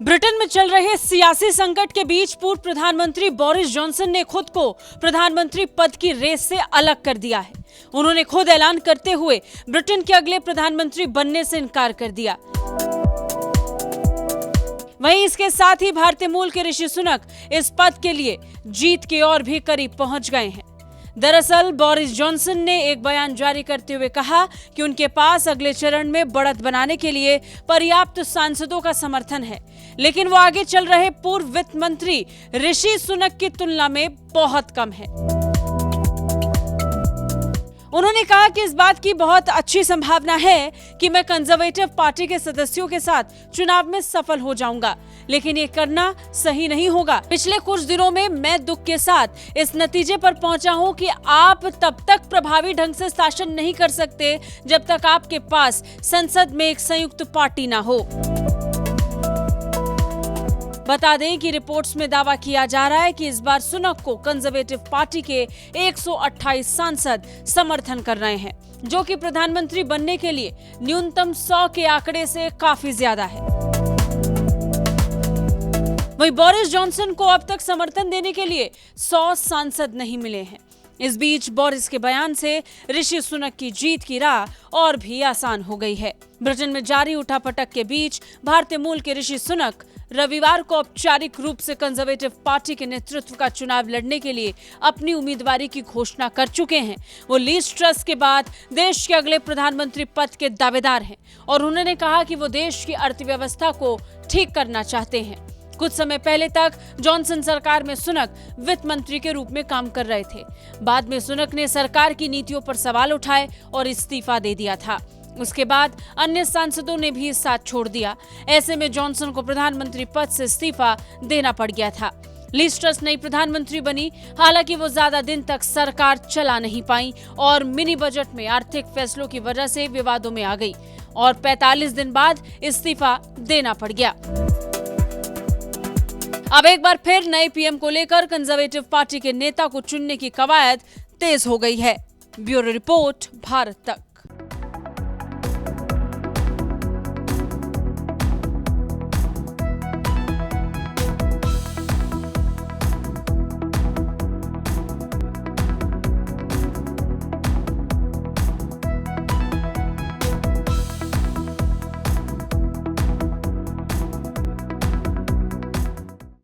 Britain में चल रहे सियासी संकट के बीच पूर्व प्रधानमंत्री बोरिस जॉनसन ने खुद को प्रधानमंत्री पद की रेस से अलग कर दिया है। उन्होंने खुद ऐलान करते हुए ब्रिटेन के अगले प्रधानमंत्री बनने से इनकार कर दिया। वहीं इसके साथ ही भारतीय मूल के ऋषि सुनक इस पद के लिए जीत के और भी करीब पहुंच गए हैं। दरअसल बोरिस जॉनसन ने एक बयान जारी करते हुए कहा कि उनके पास अगले चरण में बढ़त बनाने के लिए पर्याप्त सांसदों का समर्थन है, लेकिन वो आगे चल रहे पूर्व वित्त मंत्री ऋषि सुनक की तुलना में बहुत कम है। उन्होंने कहा कि इस बात की बहुत अच्छी संभावना है कि मैं कंजर्वेटिव पार्टी के सदस्यों के साथ चुनाव में सफल हो जाऊंगा, लेकिन ये करना सही नहीं होगा। पिछले कुछ दिनों में मैं दुख के साथ इस नतीजे पर पहुंचा हूं कि आप तब तक प्रभावी ढंग से शासन नहीं कर सकते जब तक आपके पास संसद में एक संयुक्त पार्टी ना हो। बता दें कि रिपोर्ट्स में दावा किया जा रहा है कि इस बार सुनक को कंजर्वेटिव पार्टी के 128 सांसद समर्थन कर रहे हैं, जो कि प्रधानमंत्री बनने के लिए न्यूनतम 100 के आंकड़े से काफी ज्यादा है। वहीं बोरिस जॉनसन को अब तक समर्थन देने के लिए 100 सांसद नहीं मिले हैं। इस बीच बोरिस के बयान से ऋषि सुनक की जीत की राह और भी आसान हो गई है। ब्रिटेन में जारी उठापटक के बीच भारतीय मूल के ऋषि सुनक रविवार को औपचारिक रूप से कंजर्वेटिव पार्टी के नेतृत्व का चुनाव लड़ने के लिए अपनी उम्मीदवारी की घोषणा कर चुके हैं। वो लीज ट्रस्ट के बाद देश के अगले प्रधानमंत्री पद के दावेदार हैं और उन्होंने कहा कि वो देश की अर्थव्यवस्था को ठीक करना चाहते हैं। कुछ समय पहले तक जॉनसन सरकार में सुनक वित्त मंत्री के रूप में काम कर रहे थे। बाद में सुनक ने सरकार की नीतियों पर सवाल उठाए और इस्तीफा दे दिया था। उसके बाद अन्य सांसदों ने भी साथ छोड़ दिया। ऐसे में जॉनसन को प्रधानमंत्री पद से इस्तीफा देना पड़ गया था। लीज ट्रस्ट नई प्रधानमंत्री बनी, हालांकि वो ज्यादा दिन तक सरकार चला नहीं पाई और मिनी बजट में आर्थिक फैसलों की वजह से विवादों में आ गई और 45 दिन बाद इस्तीफा देना पड़ गया। अब एक बार फिर नए पीएम को लेकर कंजर्वेटिव पार्टी के नेता को चुनने की कवायद तेज हो गई है। ब्यूरो रिपोर्ट, भारत तक।